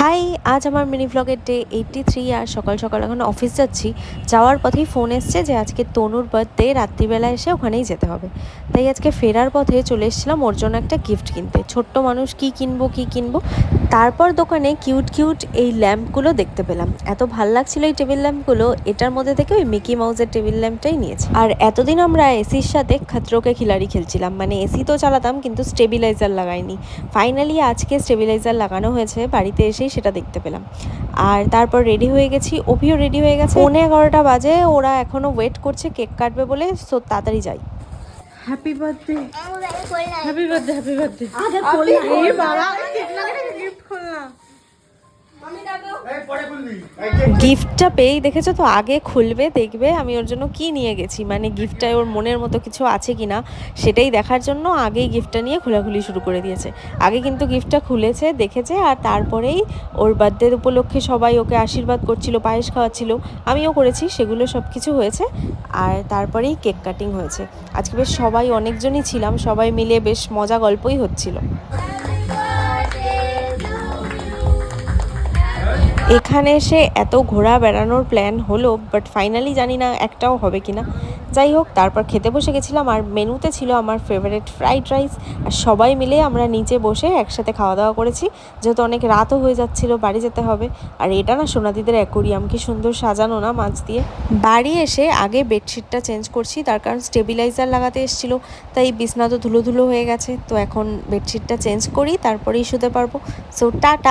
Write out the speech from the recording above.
High, আজ আমার mini ভ্লগের day 83 আর সকাল সকাল এখন অফিস যাচ্ছি। যাওয়ার পথেই ফোন এসছে যে আজকে তনুর বার্থডে, রাত্রিবেলা এসে ওখানেই যেতে হবে। তাই আজকে ফেরার পথে চলে এসেছিলাম ওর জন্য একটা গিফট কিনতে। ছোট্ট মানুষ কী কিনবো। তারপর দোকানে কিউট কিউট এই ল্যাম্পগুলো দেখতে পেলাম। এত ভাল লাগছিল এই টেবিল ল্যাম্পগুলো, এটার মধ্যে থেকে ওই মিকি মাউসের টেবিল ল্যাম্পটাই নিয়েছি। আর এতদিন আমরা এসির সাথে খতরোকে খিলাড়ি খেলছিলাম, মানে এসি তো চালাতাম কিন্তু স্টেবিলাইজার লাগাইনি। ফাইনালি আজকে স্টেবিলাইজার লাগানো হয়েছে, বাড়িতে এসেই সেটা দেখতে পেলাম। আর তারপর রেডি হয়ে গেছি, অভিও রেডি হয়ে গেছে। 11:30 বাজে, ওরা এখনো ওয়েট করছে কেক কাটবে বলে, সো তাড়াতাড়ি যাই। Happy birthday, happy birthday, happy birthday. আগে খোল না, এই বাবা কেক লাগে না, গিফট খোল না। গিফটটা পেয়েই দেখেছো তো, আগে খুলবে, দেখবে আমি ওর জন্য কি নিয়ে গেছি, মানে গিফটটায় ওর মনের মতো কিছু আছে কিনা সেটাই দেখার জন্য আগেই গিফটটা নিয়ে খোলাখুলি শুরু করে দিয়েছে। আগে কিন্তু গিফটটা খুলেছে, দেখেছে, আর তারপরেই ওর বার্থডে উপলক্ষে সবাই ওকে আশীর্বাদ করছিল, পায়েস খাওয়াচ্ছিল, আমিও করেছি, সেগুলো সব কিছু হয়েছে। আর তারপরেই কেক কাটিং হয়েছে। আজকে বেশ সবাই অনেকজনই ছিলাম, সবাই মিলে বেশ মজা গল্পই হচ্ছিল। এখানে এসে এত ঘোরা বেড়ানোর প্ল্যান হলো, বাট ফাইনালি জানি না একটাও হবে কিনা। যাই হোক, তারপর খেতে বসে গেছিলাম, আর মেনুতে ছিল আমার ফেভারিট ফ্রাইড রাইস। আর সবাই মিলে আমরা নিচে বসে একসাথে খাওয়া দাওয়া করেছি, যেহেতু অনেক রাতও হয়ে যাচ্ছিলো, বাড়ি যেতে হবে। আর এটা না সোনাদিদের অ্যাকোরিয়াম, কি সুন্দর সাজানো না মাছ দিয়ে। বাড়ি এসে আগে বেডশিটটা চেঞ্জ করছি, তার কারণ স্টেবিলাইজার লাগাতে এসেছিলো, তাই বিছনা তো ধুলো ধুলো হয়ে গেছে। তো এখন বেডশিটটা চেঞ্জ করি, তারপরেই শুতে পারবো। So tata.